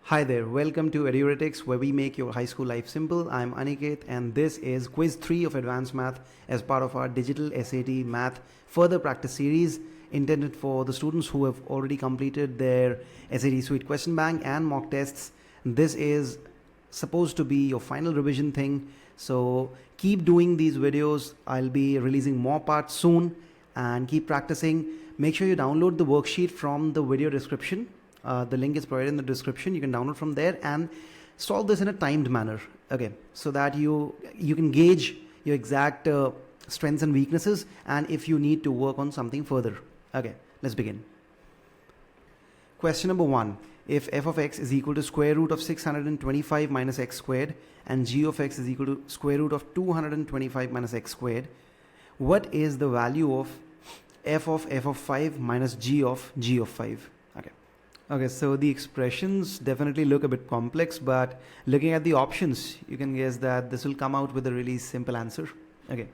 Hi there, welcome to Eduretics, where we make your high school life simple. I'm Aniket and this is quiz 3 of advanced math as part of our digital SAT Math further practice series intended for the students who have already completed their SAT Suite question bank and mock tests. This is supposed to be your final revision thing, so keep doing these videos. I'll be releasing more parts soon and keep practicing. Make sure you download the worksheet from the video description. The link is provided in the description. You can download from there and solve this in a timed manner, okay, so that you can gauge your exact strengths and weaknesses and if you need to work on something further. Okay, let's begin. Question number 1. If f of x is equal to square root of 625 minus x squared and g of x is equal to square root of 225 minus x squared, what is the value of f of 5 minus g of 5? Okay, so the expressions definitely look a bit complex, but looking at the options, you can guess that this will come out with a really simple answer. Okay,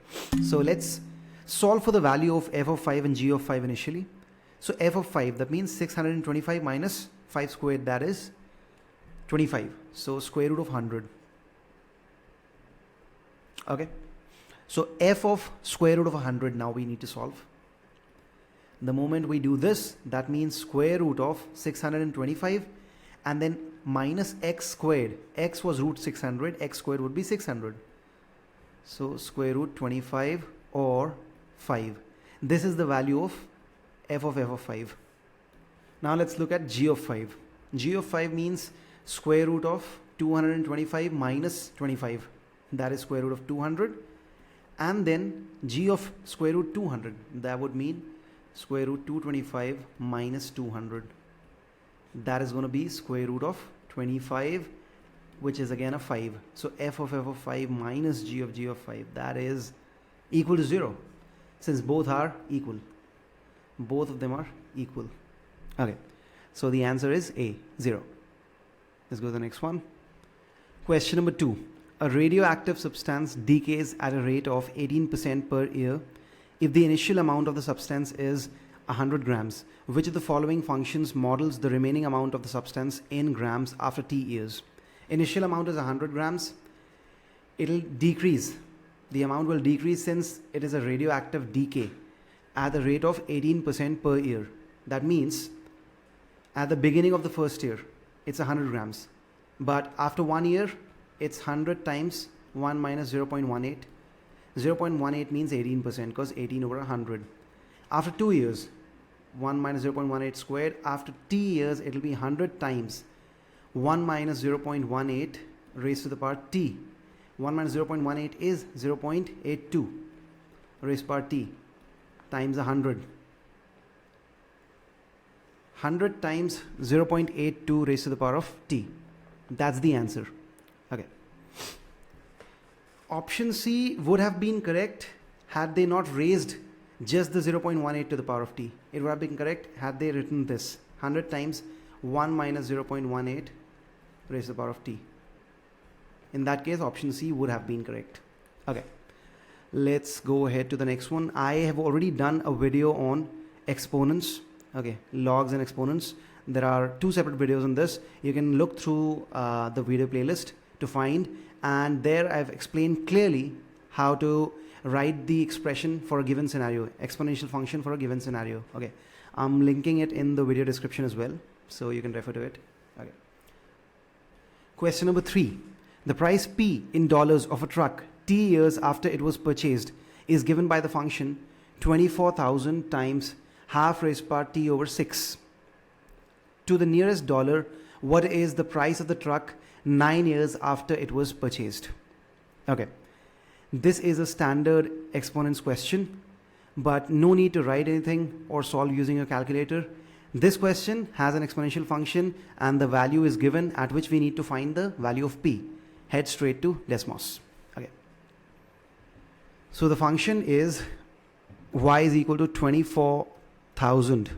so let's solve for the value of f of 5 and g of 5 initially. So f of 5, that means 625 minus 5 squared, that is 25. So square root of 100. Okay, so f of square root of 100 now we need to solve. The moment we do this, that means square root of 625 and then minus x squared. X was root 600, x squared would be 600. So square root 25 or 5. This is the value of f of 5. Now let's look at g of 5. G of 5 means square root of 225 minus 25. That is square root of 200. And then g of square root 200. That would mean square root 225 minus 200. That is going to be square root of 25, which is again a 5. So f of 5 minus g of 5, that is equal to 0, since both are equal. Both of them are equal. Okay, so the answer is A, 0. Let's go to the next one. Question number 2. A radioactive substance decays at a rate of 18% per year if the initial amount of the substance is 100 grams. Which of the following functions models the remaining amount of the substance in grams after t years? Initial amount is 100 grams. It'll decrease. The amount will decrease since it is a radioactive decay at the rate of 18% per year. That means at the beginning of the first year, it's 100 grams. But after 1 year, it's 100 times 1 minus 0.18. 0.18 means 18% because 18 over 100. After 2 years, 1 minus 0.18 squared. After t years, it will be 100 times 1 minus 0.18 raised to the power t. 1 minus 0.18 is 0.82 raised to the power t times 100. 100 times 0.82 raised to the power of t. That's the answer. Okay. Option C would have been correct had they not raised just the 0.18 to the power of t. It would have been correct had they written this 100 times 1 minus 0.18 raised to the power of t. In that case, option C would have been correct. Okay, let's go ahead to the next one. I have already done a video on exponents, okay, logs and exponents. There are 2 separate videos on this. You can look through the video playlist to find, and there I've explained clearly how to write the expression for a given scenario, exponential function for a given scenario. Okay, I'm linking it in the video description as well, so you can refer to it. Okay. Question number 3. The price P in dollars of a truck t years after it was purchased is given by the function 24,000 times half raised to power t over 6. To the nearest dollar, what is the price of the truck 9 years after it was purchased? Okay, this is a standard exponents question, but no need to write anything or solve using a calculator. This question has an exponential function and the value is given at which we need to find the value of P. Head straight to DESMOS. Okay, so the function is y is equal to 24,000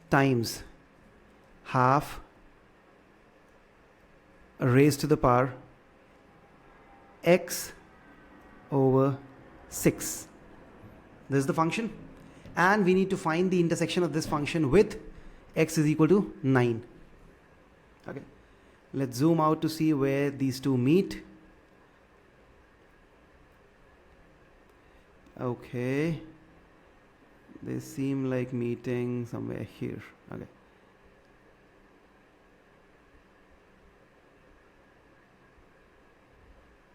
times half raised to the power x over 6. This is the function, and we need to find the intersection of this function with x is equal to 9. Okay, let's zoom out to see where these two meet. Okay, they seem like meeting somewhere here. Okay,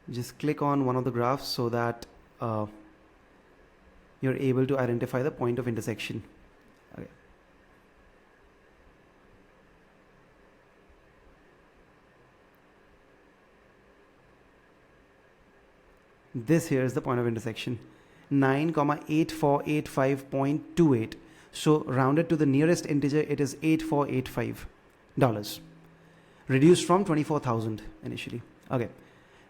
just click on one of the graphs so that you're able to identify the point of intersection. Okay. This here is the point of intersection, 9,8485.28. So rounded to the nearest integer, it is $8485, reduced from 24,000 initially. Okay,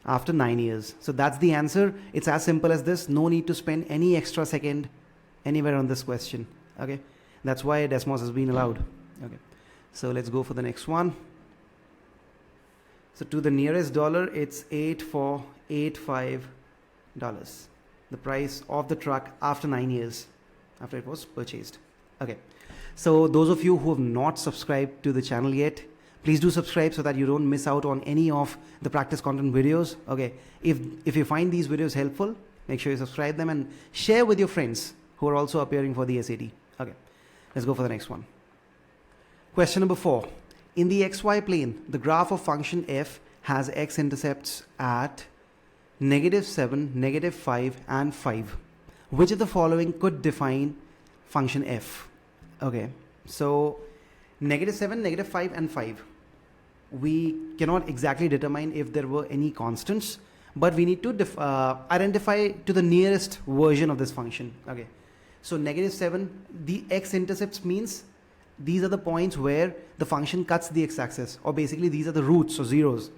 after 9 years. So that's the answer. It's as simple as this. No need to spend any extra second anywhere on this question. Okay, that's why DESMOS has been allowed. Okay, so let's go for the next one. So to the nearest dollar, it's $8485, the price of the truck after 9 years after it was purchased. Okay, so those of you who have not subscribed to the channel yet, please do subscribe so that you don't miss out on any of the practice content videos. Okay, if you find these videos helpful, make sure you subscribe them and share with your friends who are also appearing for the SAT. Okay, let's go for the next one. Question number 4. In the xy plane, the graph of function f has x-intercepts at -7, -5, and 5. Which of the following could define function f? Okay, so -7, -5, and 5. We cannot exactly determine if there were any constants, but we need to identify to the nearest version of this function. Okay, so -7, the x-intercepts means these are the points where the function cuts the x-axis, or basically these are the roots or zeros.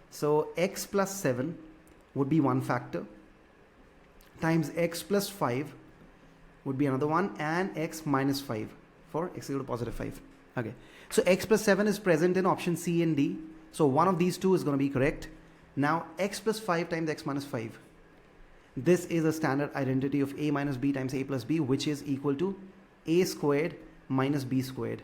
So x plus 7 would be one factor, times x plus 5 would be another one, and x minus 5 for x equal to positive 5. Okay, so x plus 7 is present in option C and D, so one of these two is going to be correct. Now x plus 5 times x minus 5, this is a standard identity of a minus b times a plus b, which is equal to a squared minus b squared.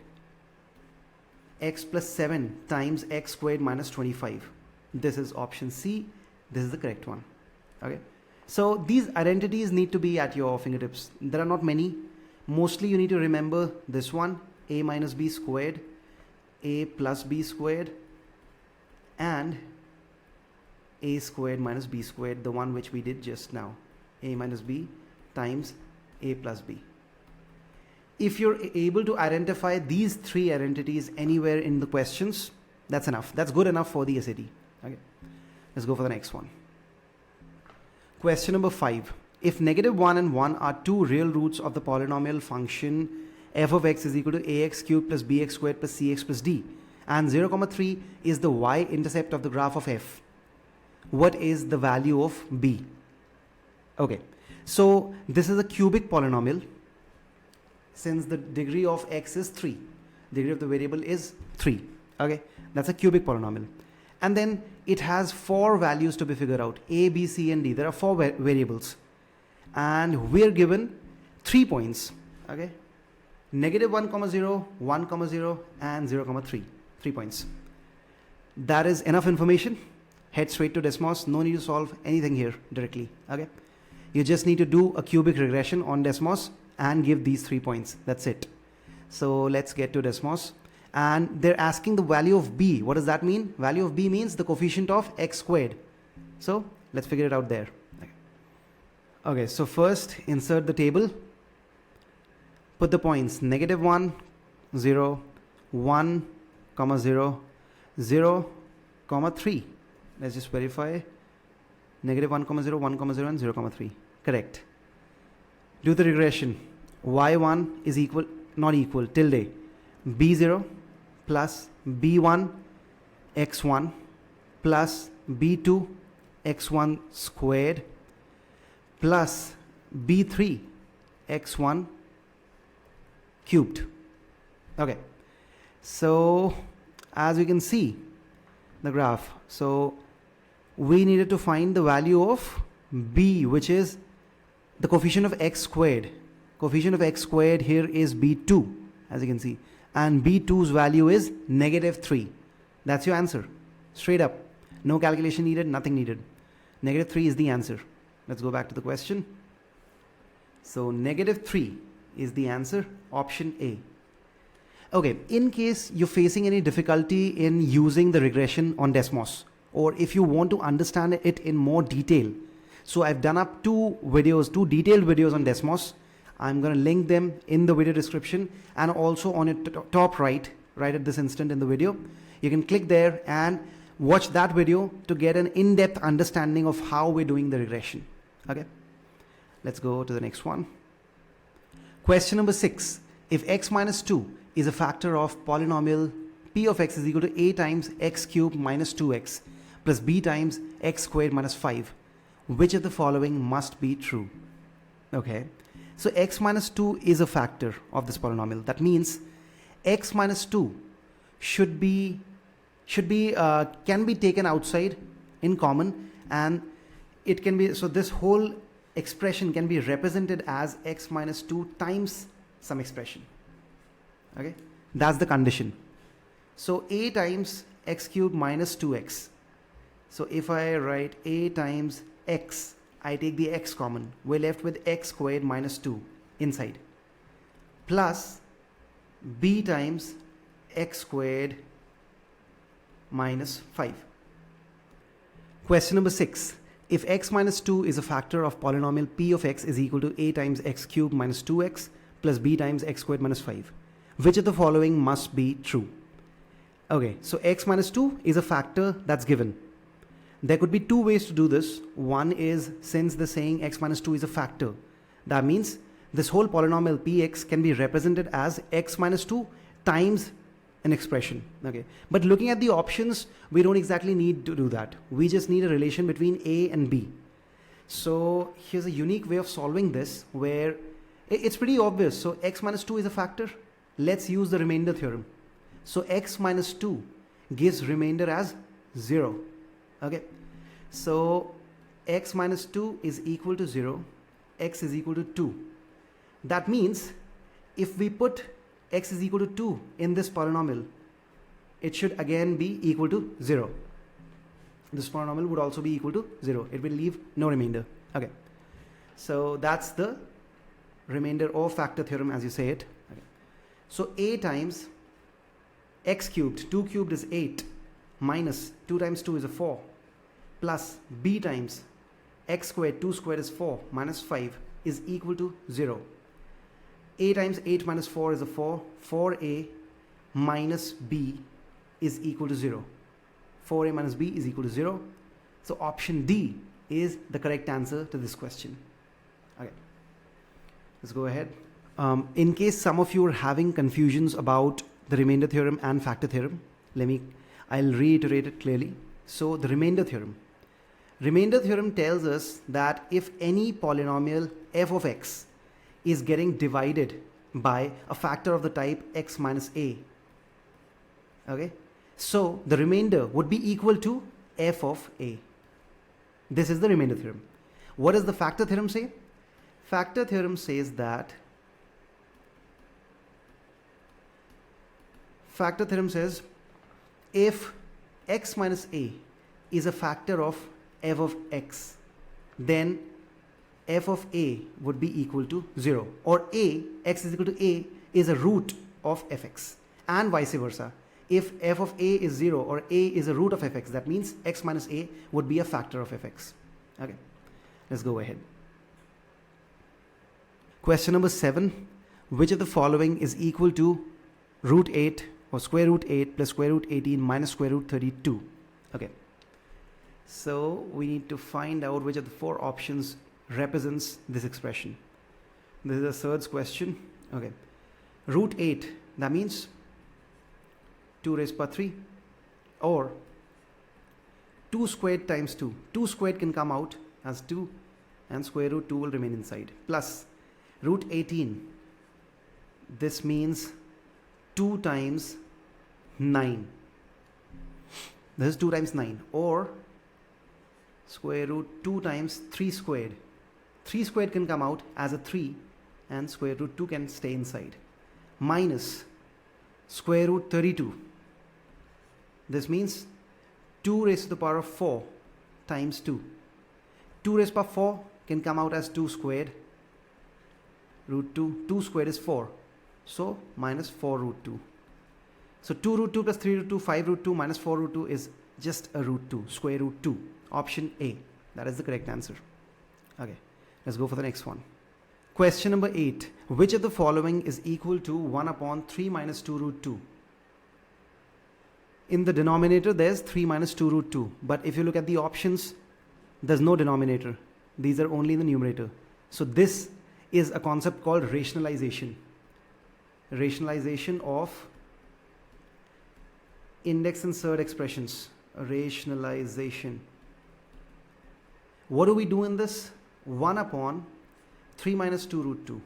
X plus 7 times x squared minus 25, this is option C. This is the correct one. Okay, so these identities need to be at your fingertips. There are not many. Mostly you need to remember this one, a minus b squared, a plus b squared, and a squared minus b squared, the one which we did just now, a minus b times a plus b. If you're able to identify these three identities anywhere in the questions, that's enough. That's good enough for the SAT. Okay, let's go for the next one. Question number 5. If -1 and 1 are two real roots of the polynomial function f of x is equal to ax cubed plus bx squared plus cx plus d, and 0,3 is the y-intercept of the graph of f, what is the value of b? Okay, so this is a cubic polynomial. Since the degree of x is 3, degree of the variable is 3. Okay, that's a cubic polynomial. And then it has 4 values to be figured out, a, b, c, and d. There are 4 variables, and we're given 3 points. Okay, -1,0, 1,0, and 0,3. 3 points. That is enough information. Head straight to DESMOS. No need to solve anything here directly. Okay, you just need to do a cubic regression on DESMOS and give these 3 points. That's it. So let's get to DESMOS. And they're asking the value of b. What does that mean? Value of b means the coefficient of x squared. So let's figure it out there. Okay, so first insert the table. Put the points -1, 0, 1, 0, 0, 3. Let's just verify. -1, 0, 1, 0, and 0,3. Correct. Do the regression. y1 is equal, not equal, tilde, b0 plus b1 x1 plus b2 x1 squared plus b3 x1 cubed. Okay, so as you can see the graph, so we needed to find the value of b, which is the coefficient of x squared. Coefficient of x squared here is b2, as you can see. And b2's value is -3. That's your answer. Straight up. No calculation needed, nothing needed. -3 is the answer. Let's go back to the question. So -3 is the answer, option A. Okay, in case you're facing any difficulty in using the regression on DESMOS, or if you want to understand it in more detail, so I've done up two detailed videos on DESMOS. I'm going to link them in the video description and also on your top right at this instant in the video. You can click there and watch that video to get an in-depth understanding of how we're doing the regression. Okay, let's go to the next one. Question number 6. If x minus 2 is a factor of polynomial p of x is equal to a times x cubed minus 2x plus b times x squared minus 5, which of the following must be true? Okay, so x minus 2 is a factor of this polynomial. That means x minus 2 can be taken outside in common, and it can be, so this whole expression can be represented as x minus 2 times some expression. Okay, that's the condition. So a times x cubed minus 2x. So if I write a times x, I take the x common, we're left with x squared minus 2 inside, plus b times x squared minus 5. Question number 6. If x minus 2 is a factor of polynomial p of x is equal to a times x cubed minus 2x plus b times x squared minus 5, which of the following must be true? Okay, so x minus 2 is a factor that's given. There could be two ways to do this. One is, since the saying x minus 2 is a factor, that means this whole polynomial px can be represented as x minus 2 times an expression. Okay, but looking at the options, we don't exactly need to do that. We just need a relation between a and b. So here's a unique way of solving this where it's pretty obvious. So x minus 2 is a factor. Let's use the remainder theorem. So x minus 2 gives remainder as 0. Okay, so x minus 2 is equal to 0, x is equal to 2. That means if we put x is equal to 2 in this polynomial, it should again be equal to 0. This polynomial would also be equal to 0. It will leave no remainder. Okay, so that's the remainder or factor theorem as you say it. Okay. So a times x cubed, 2 cubed is 8, minus 2 times 2 is a 4, plus b times x squared, 2 squared is 4, minus 5 is equal to 0. A times 8 minus 4 is a 4, 4a minus b is equal to 0. 4a minus b is equal to 0. So option D is the correct answer to this question. Okay, let's go ahead. In case some of you are having confusions about the remainder theorem and factor theorem, I'll reiterate it clearly. So the remainder theorem tells us that if any polynomial f of x is getting divided by a factor of the type x minus a, okay, so the remainder would be equal to f of a. This is the remainder theorem. What does the factor theorem say? Factor theorem says that if x minus a is a factor of f of x, then f of a would be equal to 0, or x is equal to a is a root of fx, and vice versa. If f of a is 0 or a is a root of fx, that means x minus a would be a factor of fx. Okay, let's go ahead. Question number 7. Which of the following is equal to root 8 or square root 8 plus square root 18 minus square root 32? Okay, so we need to find out which of the four options represents this expression. This is a third question. Okay, root 8, that means 2 raised power 3, or 2 squared times 2. 2 squared can come out as 2 and square root 2 will remain inside, plus root 18, this means 2 times 9. This is 2 times 9, or square root 2 times 3 squared. 3 squared can come out as a 3 and square root 2 can stay inside. Minus square root 32. This means 2 raised to the power of 4 times 2. 2 raised to the power of 4 can come out as 2 squared. Root 2. 2 squared is 4. So minus 4 root 2. So 2 root 2 plus 3 root 2, 5 root 2 minus 4 root 2 is just a root 2, square root 2. Option A. That is the correct answer. Okay, let's go for the next one. Question number 8. Which of the following is equal to 1 upon 3 minus 2 root 2? In the denominator, there's 3 minus 2 root 2. But if you look at the options, there's no denominator. These are only in the numerator. So this is a concept called rationalization. Rationalization of index and surd expressions. Rationalization. What do we do in this? 1 upon 3 minus 2 root 2.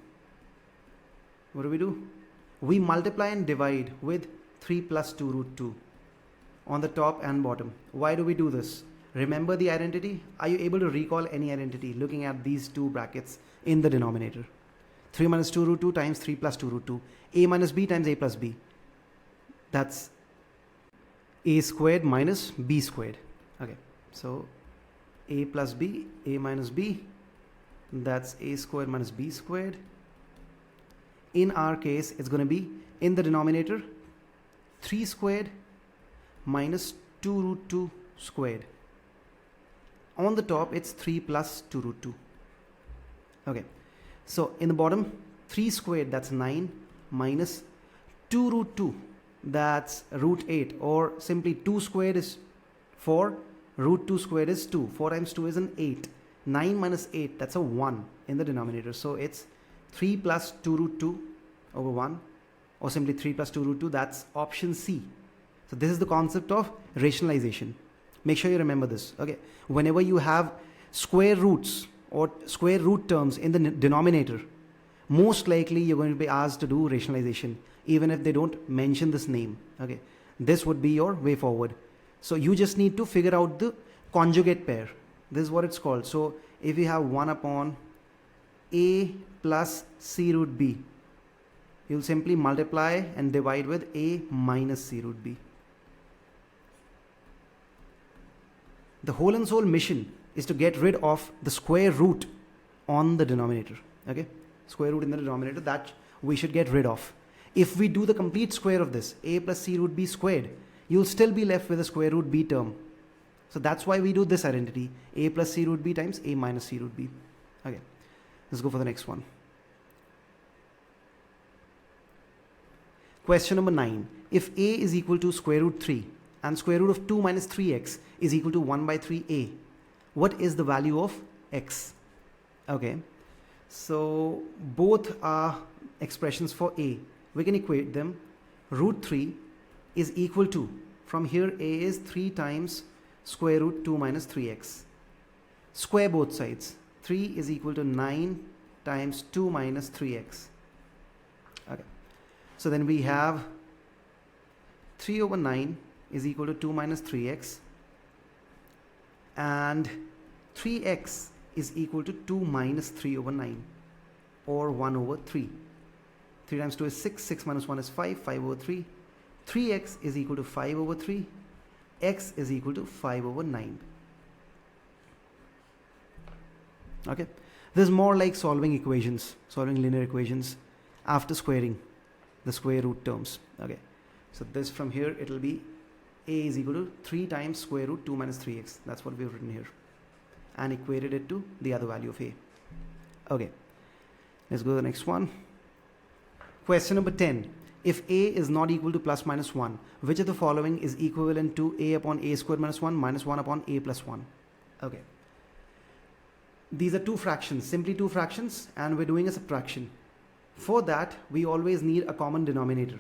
What do? We multiply and divide with 3 plus 2 root 2 on the top and bottom. Why do we do this? Remember the identity? Are you able to recall any identity looking at these two brackets in the denominator? 3 minus 2 root 2 times 3 plus 2 root 2. A minus b times a plus b. That's a squared minus b squared. Okay, so a plus b, a minus b, that's a squared minus b squared. In our case, it's going to be in the denominator 3 squared minus 2 root 2 squared. On the top, it's 3 plus 2 root 2. Okay, so in the bottom, 3 squared, that's 9, minus 2 root 2, that's root 8, or simply 2 squared is 4, root 2 squared is 2. 4 times 2 is an 8. 9 minus 8, that's a 1 in the denominator. So it's 3 plus 2 root 2 over 1, or simply 3 plus 2 root 2, that's option C. So this is the concept of rationalization. Make sure you remember this. Okay, whenever you have square roots or square root terms in the denominator, most likely you're going to be asked to do rationalization, even if they don't mention this name. Okay, this would be your way forward. So you just need to figure out the conjugate pair. This is what it's called. So if you have 1 upon a plus c root b, you'll simply multiply and divide with a minus c root b. The whole and soul mission is to get rid of the square root on the denominator. Okay, square root in the denominator, that we should get rid of. If we do the complete square of this, a plus c root b squared, you'll still be left with a square root b term. So that's why we do this identity, a plus c root b times a minus c root b. Okay, let's go for the next one. Question number 9. If a is equal to square root 3 and square root of 2 minus 3x is equal to 1 by 3a, what is the value of x? Okay, so both are expressions for a. We can equate them. Root 3 is equal to, from here a is 3 times square root 2 minus 3x. Square both sides. 3 is equal to 9 times 2 minus 3x. Okay, so then we have 3 over 9 is equal to 2 minus 3x, and 3x is equal to 2 minus 3 over 9, or 1 over 3. 3 times 2 is 6, 6 minus 1 is 5, 5 over 3. 3x is equal to 5 over 3, x is equal to 5 over 9. Okay, this is more like solving equations, solving linear equations after squaring the square root terms. Okay, so this from here, it will be a is equal to 3 times square root 2 minus 3x. That's what we've written here, and equated it to the other value of a. Okay, let's go to the next one. Question number 10. If a is not equal to plus minus 1, which of the following is equivalent to a upon a squared minus 1 minus 1 upon a plus 1? Okay, these are two fractions, simply two fractions, and we're doing a subtraction. For that, we always need a common denominator.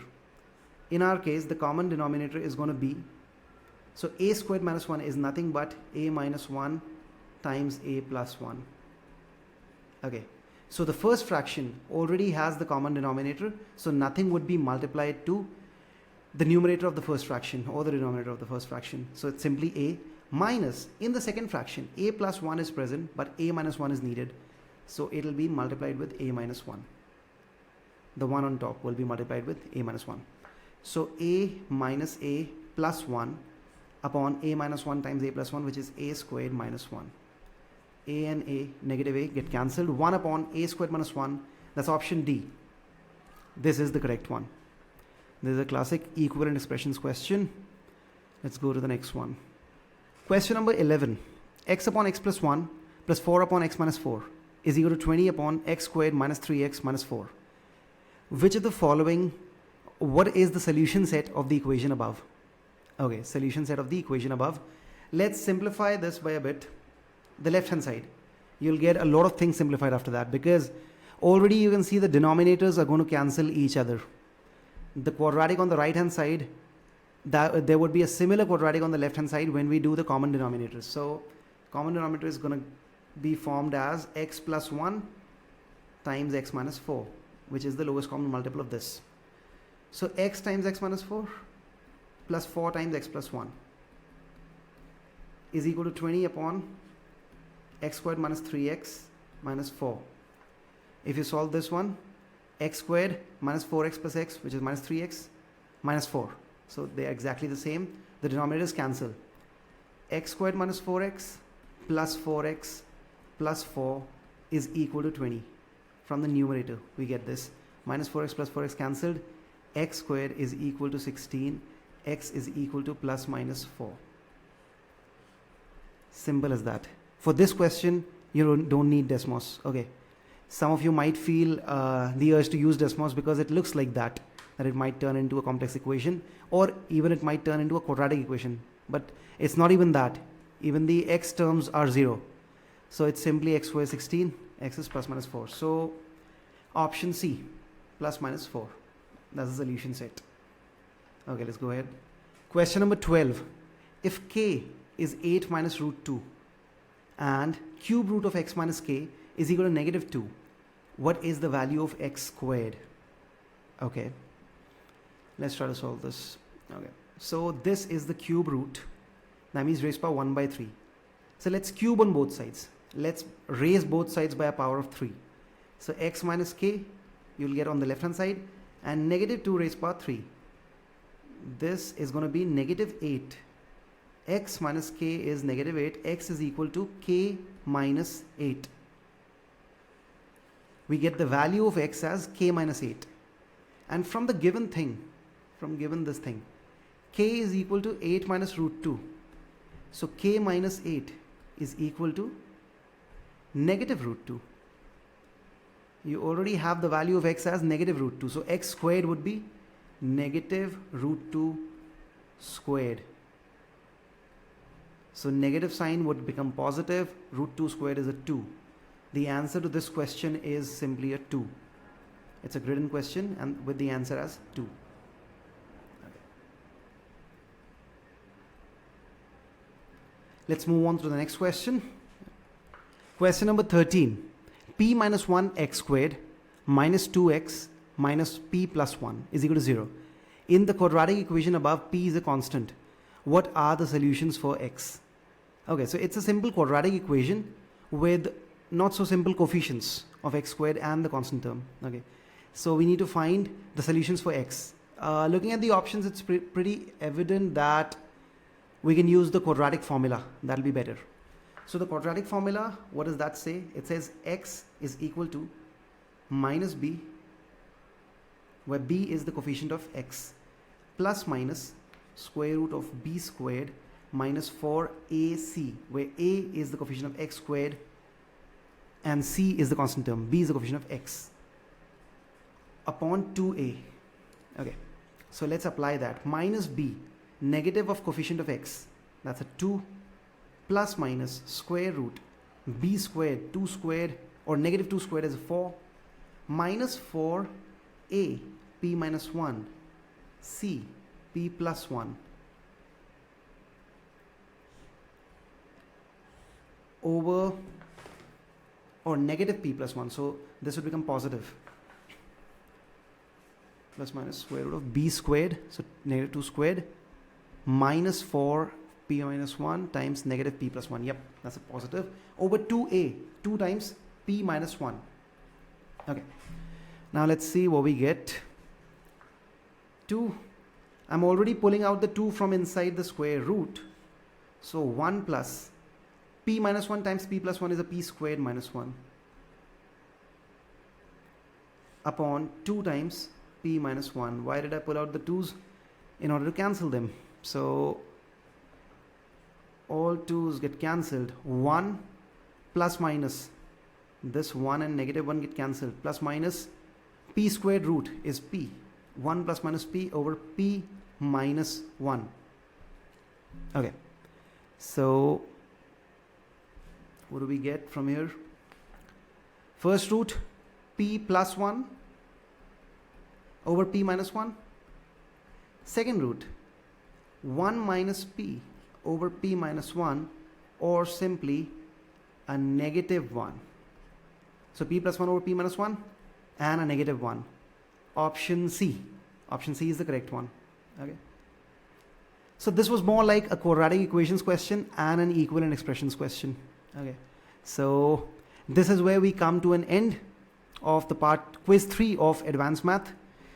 In our case, the common denominator is going to be, so a squared minus 1 is nothing but a minus 1 times a plus 1. Okay, so the first fraction already has the common denominator, so nothing would be multiplied to the numerator of the first fraction or the denominator of the first fraction. So it's simply a minus, in the second fraction, a plus 1 is present, but a minus 1 is needed. So it will be multiplied with a minus 1. The one on top will be multiplied with a minus 1. So a minus a plus 1 upon a minus 1 times a plus 1, which is a squared minus 1. A and a, negative a, get cancelled. 1 upon a squared minus 1, that's option D. This is the correct one. This is a classic equivalent expressions question. Let's go to the next one. Question number 11. X upon x plus 1 plus 4 upon x minus 4 is equal to 20 upon x squared minus 3x minus 4. Which of the following, what is the solution set of the equation above? Okay, solution set of the equation above. Let's simplify this by a bit. The left hand side, you'll get a lot of things simplified after that, because already you can see the denominators are going to cancel each other. The quadratic on the right hand side, there would be a similar quadratic on the left hand side when we do the common denominators. So common denominator is going to be formed as x plus 1 times x minus 4, which is the lowest common multiple of this. So x times x minus 4 plus 4 times x plus 1 is equal to 20 upon x squared minus 3x minus 4. If you solve this one, x squared minus 4x plus x, which is minus 3x minus 4. So they are exactly the same. The denominators cancel. X squared minus 4x plus 4x plus 4 is equal to 20. From the numerator, we get this. Minus 4x plus 4x cancelled. X squared is equal to 16. X is equal to plus minus 4. Simple as that. For this question, you don't need DESMOS. Okay. Some of you might feel the urge to use DESMOS because it looks like that it might turn into a complex equation, or even it might turn into a quadratic equation. But it's not even that. Even the x terms are 0. So it's simply x squared 16, x is plus minus 4. So option C, plus minus 4. That's the solution set. Okay, let's go ahead. Question number 12. If k is 8 minus root 2 and cube root of x minus k is equal to negative 2, what is the value of x squared? Okay, let's try to solve this. Okay, so this is the cube root. That means raised by 1 by 3. So let's cube on both sides. Let's raise both sides by a power of 3. So x minus k you'll get on the left hand side, and negative 2 raised by 3. This is going to be negative 8. X minus k is negative 8. X is equal to k minus 8. We get the value of x as k minus 8. And from the given thing, this thing, k is equal to 8 minus root 2. So k minus 8 is equal to negative root 2. You already have the value of x as negative root 2. So x squared would be negative root 2 squared. So negative sign would become positive. Root 2 squared is a 2. The answer to this question is simply a 2. It's a gradient question and with the answer as 2. Okay. Let's move on to the next question. Question number 13. P minus 1 x squared minus 2x minus p plus 1 is equal to 0. In the quadratic equation above, p is a constant. What are the solutions for x? Okay, so it's a simple quadratic equation with not so simple coefficients of x squared and the constant term. Okay, so we need to find the solutions for x. Looking at the options, it's pretty evident that we can use the quadratic formula. That'll be better. So the quadratic formula, what does that say? It says x is equal to minus b, where b is the coefficient of x, plus minus square root of b squared minus 4ac, where a is the coefficient of x squared and c is the constant term, b is the coefficient of x, upon 2a. Okay, so let's apply that. Minus b, negative of coefficient of x, that's a 2, plus minus square root b squared, 2 squared, or negative 2 squared is 4, minus 4a, p minus 1, c, p plus 1, over, or negative p plus 1. So this would become positive. Plus minus square root of b squared, so negative 2 squared, minus 4 p minus 1 times negative p plus 1. Yep, that's a positive. Over 2a, 2 times p minus 1. Okay, now let's see what we get. 2. I'm already pulling out the 2 from inside the square root. So 1 plus p minus 1 times p plus 1 is a p squared minus 1 upon 2 times p minus 1. Why did I pull out the 2's? In order to cancel them. So all 2's get cancelled. 1 plus minus, this 1 and negative 1 get cancelled. Plus minus p squared root is p. 1 plus minus p over p minus 1. Okay, so what do we get from here? First root, p plus 1 over p minus 1. Second root, 1 minus p over p minus 1, or simply a negative 1. So p plus 1 over p minus 1 and a negative 1. Option C. Option C is the correct one. Okay. So this was more like a quadratic equations question and an equivalent expressions question. Okay. So this is where we come to an end of the quiz 3 of advanced math.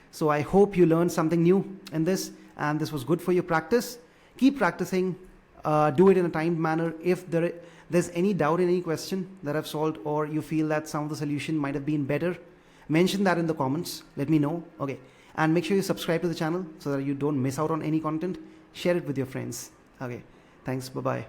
So I hope you learned something new in this, and this was good for your practice. Keep practicing. Do it in a timed manner. If there's any doubt in any question that I've solved, or you feel that some of the solution might have been better, mention that in the comments. Let me know. Okay. And make sure you subscribe to the channel so that you don't miss out on any content. Share it with your friends. Okay. Thanks. Bye-bye.